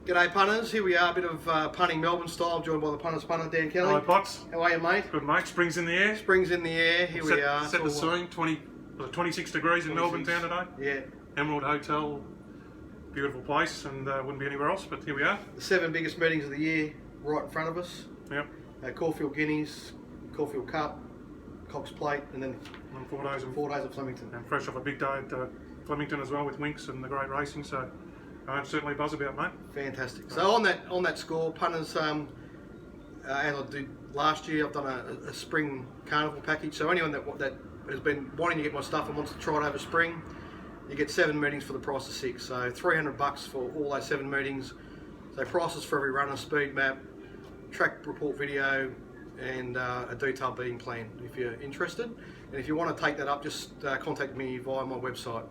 G'day punters, here we are, a bit of Punting Melbourne style, joined by the punters punter, Dan Kelly. Hello Pots. How are you, mate? Good mate, spring's in the air. Spring's in the air, here we are. Set the scene, 26 degrees in Melbourne town today. Yeah. Emerald Hotel, beautiful place, and wouldn't be anywhere else, but here we are. The 7 biggest meetings of the year right in front of us. Yep. Caulfield Guineas, Caulfield Cup, Cox Plate, and then 4 days at Flemington. And fresh off a big day at Flemington as well with Winks and the great racing, so I'm certainly buzz about, mate. Fantastic. So on that score, punters, as I did last year, I've done a spring carnival package. So anyone that has been wanting to get my stuff and wants to try it over spring, you get 7 meetings for the price of 6. So $300 for all those 7 meetings. So prices for every runner, speed map, track report video, and a detailed betting plan if you're interested. And if you want to take that up, just contact me via my website.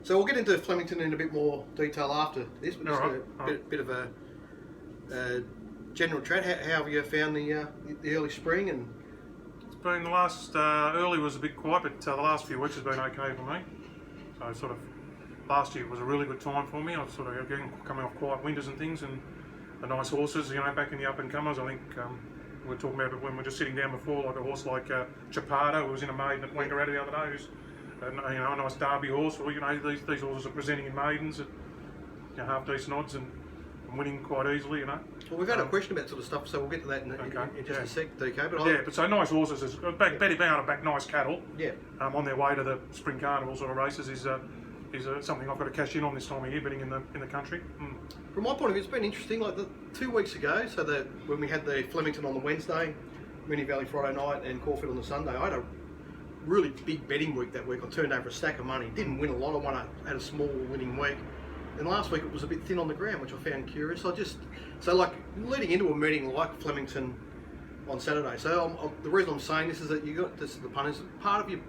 So we'll get into Flemington in a bit more detail after this, but just a bit of a general chat. How have you found the early spring? And it's been the last early was a bit quiet, but the last few weeks has been okay for me. So sort of last year was a really good time for me. I was sort of again coming off quiet winters and things, and the nice horses, back in the up and comers. I think we were talking about it when we were just sitting down before, like a horse like Chapada, who was in a maiden at Wangaratta the other day, who's a nice Derby horse. Well, these horses are presenting in maidens at half decent odds and winning quite easily. Well, we've had a question about sort of stuff, so we'll get to that in just a sec, DK. But but so nice horses, being able to back nice cattle. Yeah. On their way to the spring carnival sort of races is something I've got to cash in on this time of year, betting in the country. From my point of view, it's been interesting. Like 2 weeks ago, so when we had the Flemington on the Wednesday, Moonee Valley Friday night, and Caulfield on the Sunday, I had a really big betting week that week. I turned over a stack of money. Didn't win a lot. I had a small winning week. And last week it was a bit thin on the ground, which I found curious. So leading into a meeting like Flemington on Saturday. So the reason I'm saying this is that the punters, part of your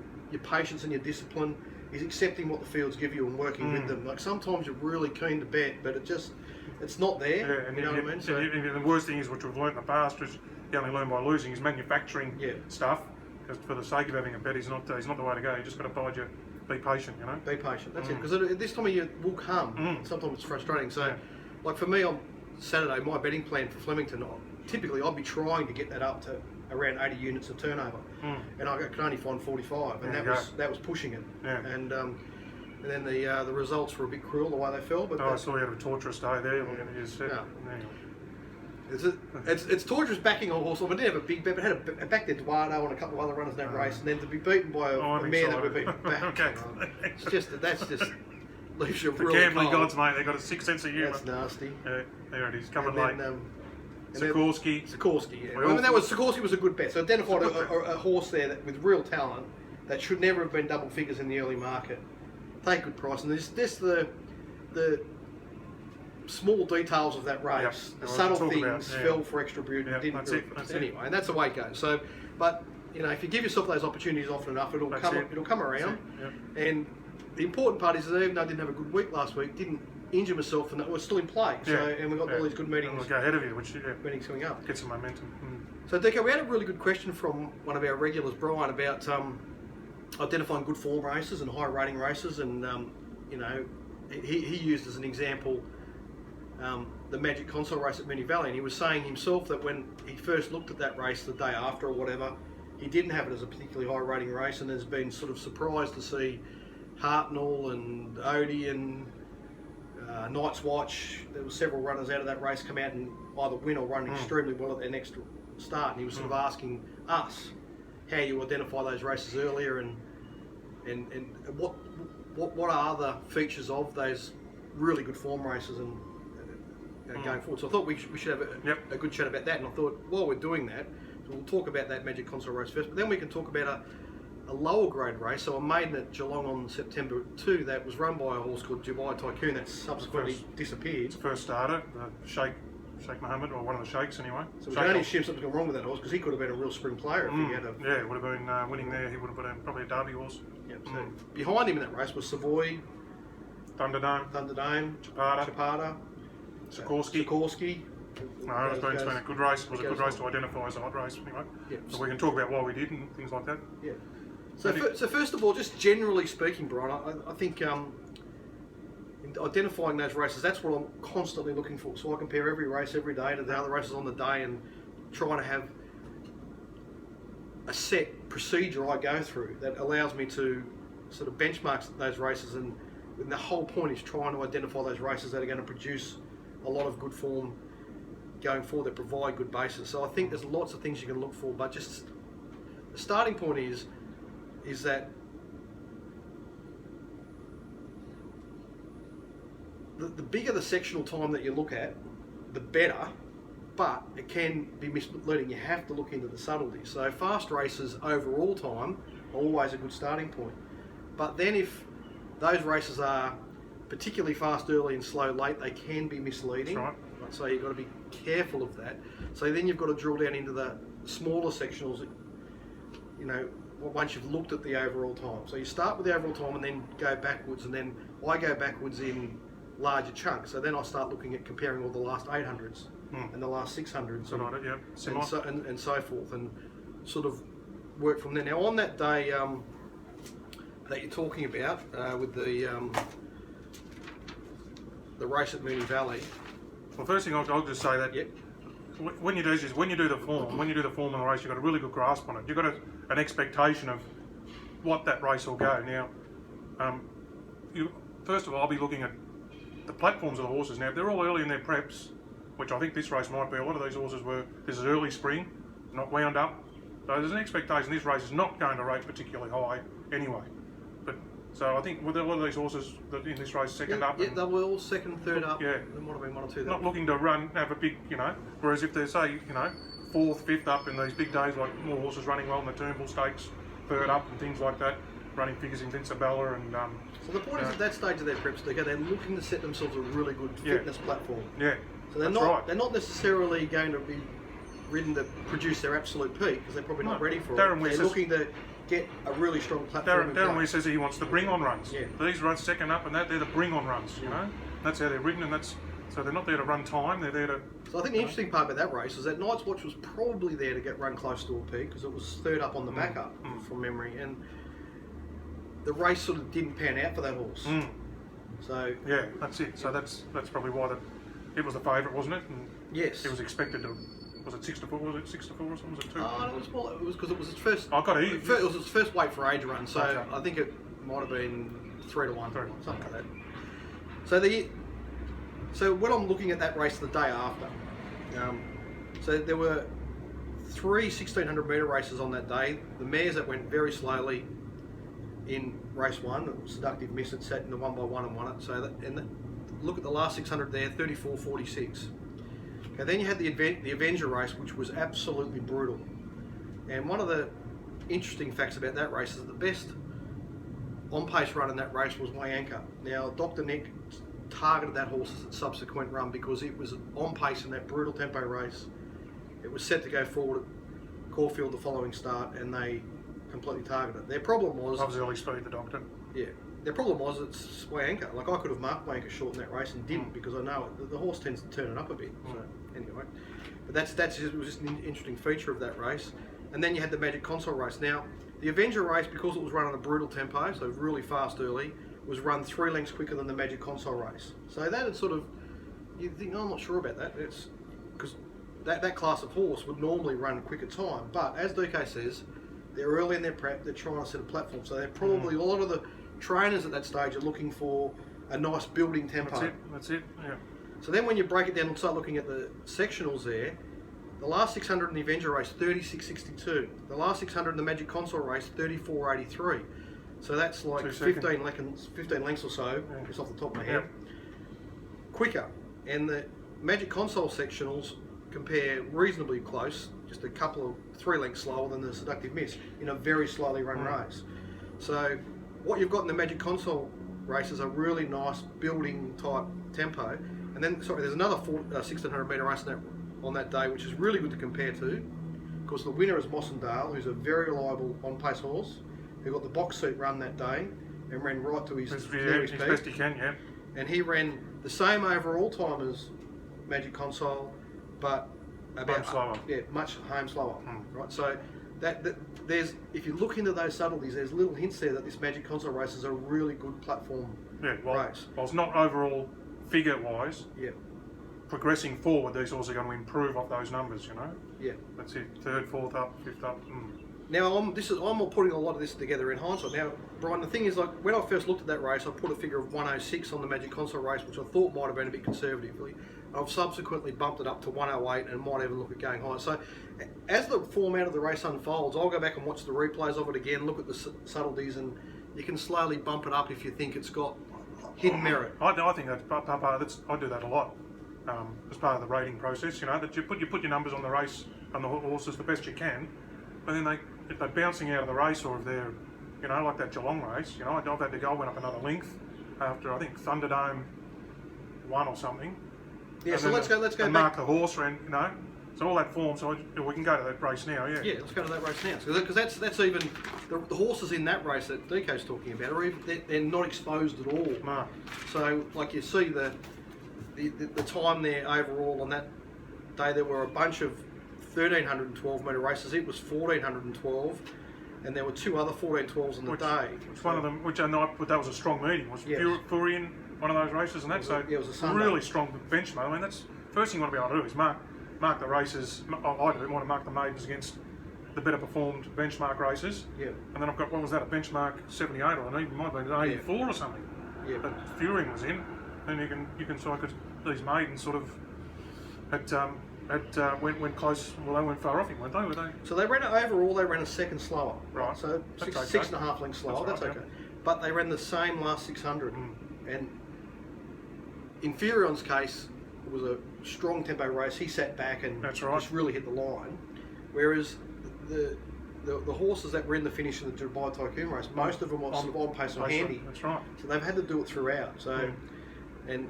patience and your discipline is accepting what the fields give you and working with them. Like sometimes you're really keen to bet, but it's not there. Yeah, and you know what I mean? So the worst thing is, which we've learned in the past, which you only learn by losing, is manufacturing stuff. Just for the sake of having a bet, is not the way to go. You just got to be patient, Be patient. That's it. Because this time of year will come. Sometimes it's frustrating. So, like for me on Saturday, my betting plan for Flemington, typically I'd be trying to get that up to around 80 units of turnover, and I could only find 45, and that was pushing it. Yeah. And then the results were a bit cruel the way they fell. But I saw you had a torturous day there. It's torturous backing a horse. I didn't have a big bet, but had a back there Eduardo and a couple of other runners in that race, and then to be beaten by a man that we've beaten back. Okay. That's just leaves you the really gambling cold. gods, mate. They've got a sick sense of humour. That's nasty. Yeah, there it is. Coming late. Sikorsky, yeah. Sikorsky was a good bet. So identified a horse there with real talent that should never have been double figures in the early market. Take good price, and this the small details of that race, the subtle things fell for extra beauty, didn't anyway, and that's the way it goes. So, but if you give yourself those opportunities often enough, it'll come around. And the important part is that even though I didn't have a good week last week, didn't injure myself, and we're still in play. So, and we've got all these good meetings. And we'll go ahead of you, which meetings coming up. Get some momentum. So, DK, we had a really good question from one of our regulars, Brian, about identifying good form races and high rating races, and he used as an example the Magic Console race at Moonee Valley, and he was saying himself that when he first looked at that race the day after or whatever, he didn't have it as a particularly high rating race, and has been sort of surprised to see Hartnell and Odie and Night's Watch. There were several runners out of that race come out and either win or run extremely well at their next start, and he was sort of asking us how you identify those races earlier, and what are the features of those really good form races and going forward. So I thought we should have a good chat about that, and I thought while we're doing that, we'll talk about that Magic Console race first, but then we can talk about a lower grade race. So a maiden at Geelong on September 2 that was run by a horse called Dubai Tycoon that subsequently disappeared. It's the first starter, Sheikh Mohammed, or one of the Sheikhs anyway. So we can only assume something's gone wrome with that horse, because he could have been a real spring player if he had it would have been winning there. He would have been probably a Derby horse. Yep. So behind him in that race was Savoy, Thunderdome, Chapada, Sikorsky. No, it's been a good race. It was a good race to identify as a hot race anyway. Yep. So we can talk about why we did and things like that. Yeah. So first of all, just generally speaking, Brian, I think identifying those races, that's what I'm constantly looking for. So I compare every race every day to the other races on the day and trying to have a set procedure I go through that allows me to sort of benchmark those races, and the whole point is trying to identify those races that are going to produce a lot of good form going forward, that provide good bases. So I think there's lots of things you can look for, but just the starting point is that the bigger the sectional time that you look at, the better, but it can be misleading. You have to look into the subtleties. So fast races overall time are always a good starting point. But then if those races are particularly fast early and slow late, they can be misleading. That's right. So you've got to be careful of that. So then you've got to drill down into the smaller sectionals, you know, once you've looked at the overall time. So you start with the overall time and then go backwards, and then I go backwards in larger chunks. So then I start looking at comparing all the last 800s and the last 600s and so forth, and sort of work from there. Now on that day that you're talking about with the race at Moonee Valley. Well, first thing I'll just say that when you do the form in the race, you've got a really good grasp on it. You've got an expectation of what that race will go. Now, first of all, I'll be looking at the platforms of the horses. Now, if they're all early in their preps, which I think this race might be, a lot of these horses this is early spring, not wound up. So there's an expectation this race is not going to rate particularly high anyway. So I think with a lot of these horses that in this race second up. Yeah, they were all second, third up. Yeah. There might have been one or two there. Not looking to have a big, whereas if they're, say, fourth, fifth up in these big days, like more horses running well in the Turnbull Stakes, third up and things like that, running figures in Vincebella and... so the point is at that stage of their preps, they're looking to set themselves a really good fitness platform. Yeah, so they're not necessarily going to be ridden to produce their absolute peak, because they're probably not ready for it. They're looking to get a really strong platform. Darren Weir says he wants the bring-on runs. Yeah. These runs second up and that, they're the bring-on runs, That's how they're ridden, and so they're not there to run time, they're there to... So I think the interesting part about that race is that Night's Watch was probably there to get run close to a peak, because it was third up on the back up from memory, and the race sort of didn't pan out for that horse. So yeah, that's it. So that's probably why it was the favourite, wasn't it? And yes. It was expected to... Was it 6 to 4? Was it 6 to 4 or something? Was it 2? Oh, it was because it was its first. I got it. It was its first weight for age run, so okay. I think it might have been 3 to 1, something like that. So when I'm looking at that race the day after, so there were 3 1600 metre races on that day. The mares that went very slowly in race 1, Seductive Miss had sat in the 1x1 and won it. So look at the last 600 there, 34.46. Okay, then you had the Avenger race, which was absolutely brutal. And one of the interesting facts about that race is the best on-pace run in that race was Wayanka. Now, Dr. Nick targeted that horse as its subsequent run because it was on pace in that brutal tempo race. It was set to go forward at Caulfield the following start, and they completely targeted it. Their problem was... I was early speed, the Doctor. Yeah. Their problem was it's Wayanka. Like, I could have marked Wayanka short in that race and didn't, because I know the horse tends to turn it up a bit. So anyway, but it was just an interesting feature of that race. And then you had the Magic Console race. Now, the Avenger race, because it was run on a brutal tempo, so really fast early, was run 3 lengths quicker than the Magic Console race. So that had sort of, you think, oh, I'm not sure about that. It's because that class of horse would normally run a quicker time. But as DK says, they're early in their prep. They're trying to set a platform. So they're probably a lot of the trainers at that stage are looking for a nice building tempo. That's it, yeah. So then when you break it down and start looking at the sectionals there, the last 600 in the Avenger race, 36.62. The last 600 in the Magic Console race, 34.83. So that's like 15 lengths or so, just off the top of my head. Quicker. And the Magic Console sectionals compare reasonably close, just a couple of 3 lengths slower than the Seductive Miss in a very slowly run race. So what you've got in the Magic Console race is a really nice building type tempo. And then, there's another 1600 metre race on that day, which is really good to compare to. Of course, the winner is Mossendale, who's a very reliable on-pace horse, who got the box seat run that day and ran right to his best he can, yeah. And he ran the same overall time as Magic Console, but about slower. Yeah, much home slower. Right. So if you look into those subtleties, there's little hints there that this Magic Console race is a really good platform race. Well, it's not overall figure-wise. Yeah. Progressing forward, these horses are going to improve off those numbers, you know. Yeah. That's it. Third, fourth up, fifth up. Now I'm putting a lot of this together in hindsight. Now, Brian, the thing is, like when I first looked at that race, I put a figure of 106 on the Magic Console race, which I thought might have been a bit conservatively. I've subsequently bumped it up to 108 and might even look at going higher. So, as the format of the race unfolds, I'll go back and watch the replays of it again, look at the subtleties, and you can slowly bump it up if you think it's got hidden merit. I think that's I do that a lot. As part of the rating process, you know, that you put your numbers on the race and the horses the best you can, but then if they're bouncing out of the race, or if they're, you know, like that Geelong race, you know, I've had to go, went up another length after I think Thunderdome won or something. Yeah, so let's go and back. Mark the horse ran, you know, so all that form. So we can go to that race now. Yeah. Yeah, let's go to that race now, because that's even the horses in that race that Deco's talking about are even they're not exposed at all. No. So like you see the time there overall on that day, there were a bunch of 1,312 metre races. It was 1,412, and there were two other 1412s on the day. Which one of them? Which but that was a strong meeting. Was Fury in one of those races, and that's it was a really strong benchmark. I mean, that's first thing you want to be able to do is mark the races. I want to mark the maidens against the better performed benchmark races. Yeah. And then I've got, what was that? A benchmark 78 or even might have been 84 or something. Yeah. But Fury was in. Then you can sort of, these maidens sort of went close. Well, they went far off him, weren't they? Were they? So they ran overall. They ran a second slower. Right. So six and a half lengths slower. That's okay. But they ran the same last 600. And in Furion's case, it was a strong tempo race. He sat back and just really hit the line. Whereas the horses that were in the finish of the Dubai Tycoon race, most of them were sort of on pace or handy. That's right. So they've had to do it throughout. So. And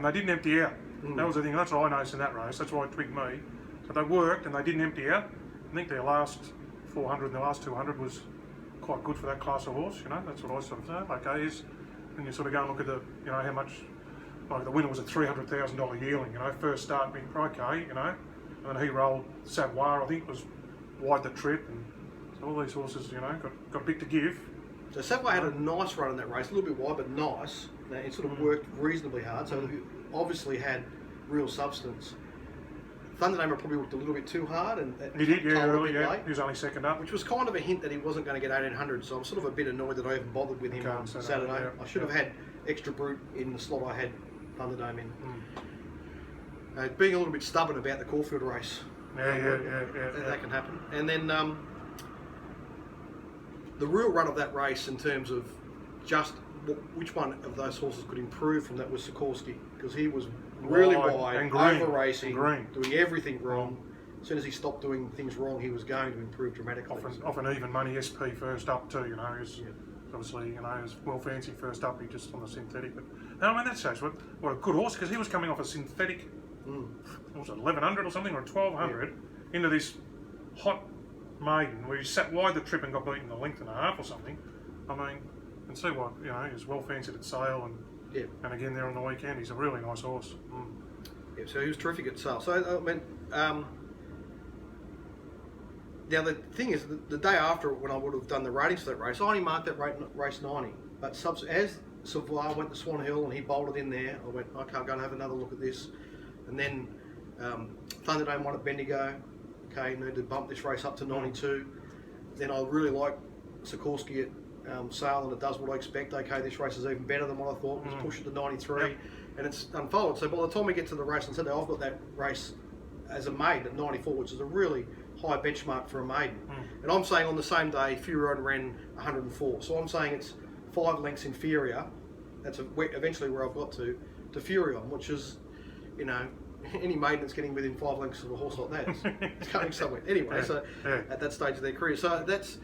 they didn't empty out. That was the thing. That's what I noticed in that race. That's why it twigged me. But they worked and they didn't empty out. I think their last 400 and their last 200 was quite good for that class of horse. You know, that's what I sort of thought. Okay, and you sort of go and look at the, you know, how much. Like the winner was a $300,000 yearling. You know, first start being okay. You know, and then he rolled Savoie. I think was wide the trip, and so all these horses, you know, got big to give. So Savoie had a nice run in that race, a little bit wide, but nice. It sort of worked reasonably hard, so he obviously had real substance. Thunderdome probably worked a little bit too hard, and he did, early, late, he was only second up, which was kind of a hint that he wasn't going to get 1800. So I'm sort of a bit annoyed that I even bothered with him on Saturday. I should have had extra brute in the slot I had Thunderdome in. Being a little bit stubborn about the Caulfield race. That can happen. And then the real run of that race in terms of just which one of those horses could improve from that was Sikorsky, because he was really wide, over racing, doing everything wrong. As soon as he stopped doing things wrong, he was going to improve dramatically. Often even money SP first up too, you know. Obviously, you know, he was well fancy first up, he just on the synthetic. But no, I mean, that shows what a good horse, because he was coming off a synthetic, what was it, 1100 or something, or 1200, into this hot maiden where he sat wide the trip and got beaten a length and a half or something. I mean, and see what, you know, he's well fancied at sale, and again there on the weekend, he's a really nice horse. Yeah, so he was terrific at sale. So I mean, now the thing is, the day after when I would have done the ratings for that race, I only marked that race 90. But as Savoie went to Swan Hill and he bolted in there, I went, okay, I'll go and have another look at this. And then Thunderdome won at Bendigo. Okay, need to bump this race up to 92. Then I really like Sikorsky at Sale, and it does what I expect. Okay, this race is even better than what I thought. Let's push it to 93, and it's unfolded. So by the time we get to the race on Saturday, I've got that race as a maiden at 94, which is a really high benchmark for a maiden. And I'm saying on the same day, Furion ran 104. So I'm saying it's 5 lengths inferior. That's eventually where I've got to Furion, which is, you know, any maiden that's getting within 5 lengths of a horse like that, it's going somewhere. Anyway, so at that stage of their career. So that's,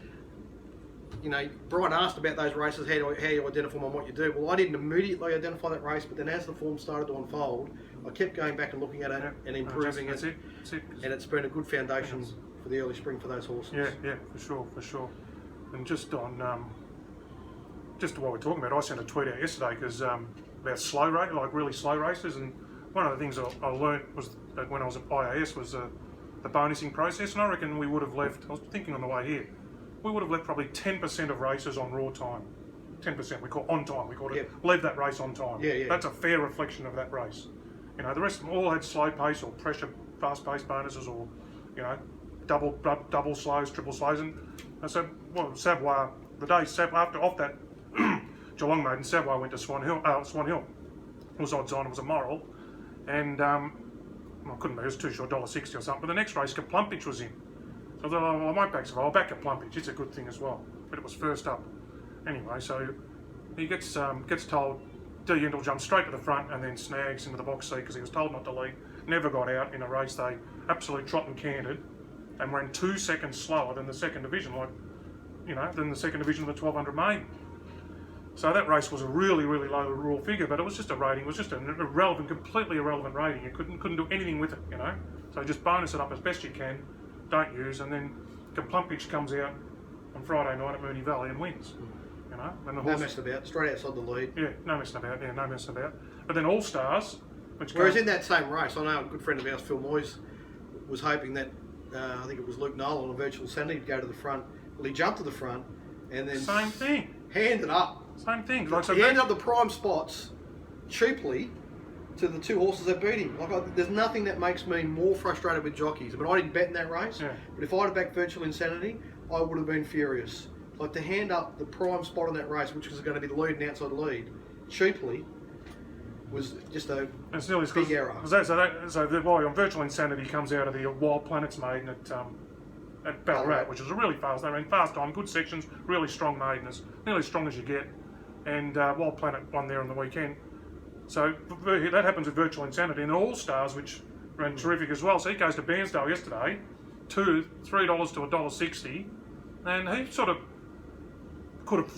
you know, Brian asked about those races, how you identify them and what you do. Well, I didn't immediately identify that race, but then as the form started to unfold, I kept going back and looking at it and improving it. And it's been a good foundation for the early spring for those horses. Yeah, for sure. And just on, just while we're talking about it, I sent a tweet out yesterday because about slow race, like really slow races, and one of the things I learnt was that when I was at IAS was the bonusing process, and I reckon we would have left. I was thinking on the way here, we would have left probably 10% of races on raw time. 10%, we call on time. We called it, Yep. leave that race on time. Yeah. That's a fair reflection of that race. You know, the rest of them all had slow pace or pressure, fast pace bonuses, or, you know, double slows, triple slows. And so, well, Savoy, the day after off that Geelong maiden, Savoy went to Swan Hill. It was odds on, it was a moral. And, well, it couldn't be, it was too short, $1.60 or something. But the next race, Kaplumpich was in. So I thought, oh, well, I won't back Savoy, I'll back Kaplumpich. It's a good thing as well. But it was first up. Anyway, so he gets told, D. Yendall jumps straight to the front and then snags into the box seat because he was told not to lead. Never got out in a race. They absolutely trot and cantered and ran 2 seconds slower than the second division, than the second division of the 1200 maiden. So that race was a really, really low raw figure, but it was just a rating. It was just an irrelevant, completely irrelevant rating. You couldn't do anything with it, you know. So just bonus it up as best you can. Don't use, and then Kaplumpich comes out on Friday night at Moonee Valley and wins. You know, and the No messing about, straight outside the lead. Yeah, no messing about. Yeah, no messing about. But then All Stars, whereas in that same race, I know a good friend of ours, Phil Moyes, was hoping that I think it was Luke Nolan on Virtual Sanity to go to the front. Well, he jumped to the front and then same thing. Handed up. Same thing. Like, so he handed up the prime spots cheaply to the two horses that beat him. There's nothing that makes me more frustrated with jockeys. I mean, I didn't bet in that race, but if I'd have backed Virtual Insanity, I would have been furious. Like, to hand up the prime spot in that race, which was going to be the lead and outside lead, cheaply, was just a big error. So the boy on Virtual Insanity comes out of the Wild Planets maiden at Ballarat, which was a really fast. They ran fast time, good sections, really strong maiden, nearly as strong as you get. And Wild Planet won there on the weekend. So that happens with Virtual Insanity. And All Stars, which ran terrific as well. So he goes to Bairnsdale yesterday, $3 to $1.60, and he sort of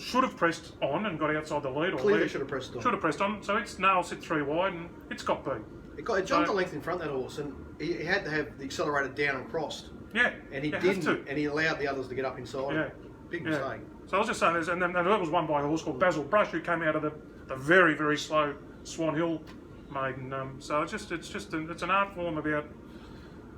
should have pressed on and got outside the lead. Clearly should have pressed on. Should have pressed on. So its nail sit 3 wide and it's got beat. It jumped a length in front, that horse, and he had to have the accelerator down and crossed. Yeah. And he didn't, and he allowed the others to get up inside. Yeah. Big mistake. So I was just saying this, and that was won by a horse called Basil Brush, who came out of the very, very slow Swan Hill maiden. So it's an art form about,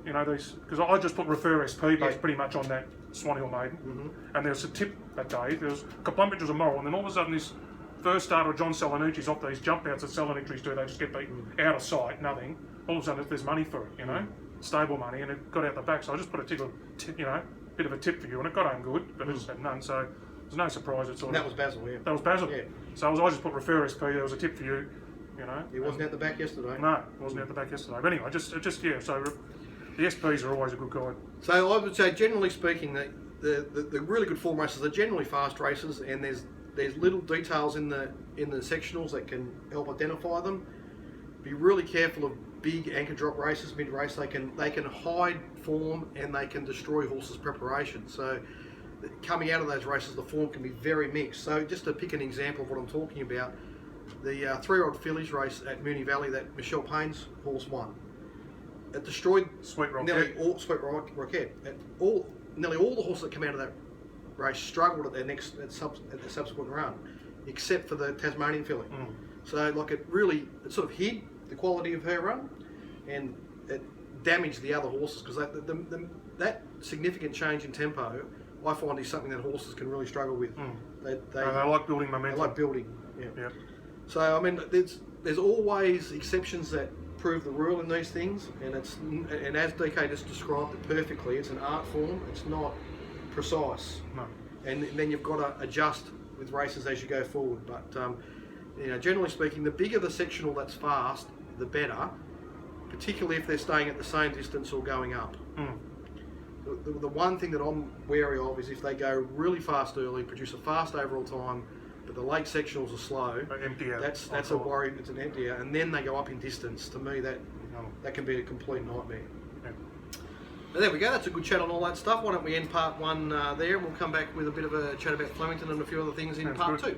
you know, these, because I just put Refer SP based pretty much on that Swan Hill maiden, and there was a tip that day. There was Kaplumpich was a moral, and then all of a sudden this first starter John Selenucci's off these jump outs that Selenucci's do. They just get beaten out of sight, nothing. All of a sudden there's money for it, you know, stable money, and it got out the back. So I just put a bit of a tip for you, and it got home good, but it just had none. So there's no surprise. That was Basil, yeah. That was Basil. Yeah. So I just put Refer SP. There was a tip for you, you know. He wasn't out the back yesterday. No, he wasn't out the back yesterday. But anyway, So the SPs are always a good guide. So I would say, generally speaking, that the really good form races are generally fast races, and there's little details in the sectionals that can help identify them. Be really careful of big anchor drop races mid-race. They can hide form and they can destroy horses' preparation. So coming out of those races, the form can be very mixed. So just to pick an example of what I'm talking about, the 3-year-old fillies race at Moonee Valley that Michelle Payne's horse won. It destroyed nearly all Sweet Rocket. Nearly all the horses that come out of that race struggled at the subsequent run, except for the Tasmanian filly. So it sort of hid the quality of her run, and it damaged the other horses, because that significant change in tempo, I find, is something that horses can really struggle with. They like building momentum. They like building. Yeah. So I mean, there's always exceptions that prove the rule in these things, and as DK just described it perfectly, it's an art form. It's not precise. No. And then you've got to adjust with races as you go forward. But generally speaking, the bigger the sectional that's fast, the better, particularly if they're staying at the same distance or going up. The one thing that I'm wary of is if they go really fast early, produce a fast overall time, but the late sectionals are slow. Empty out. That's a worry. It's an empty out, and then they go up in distance. To me, that can be a complete nightmare. Yeah. But there we go. That's a good chat on all that stuff. Why don't we end part 1 there, and we'll come back with a bit of a chat about Flemington and a few other things in part 2.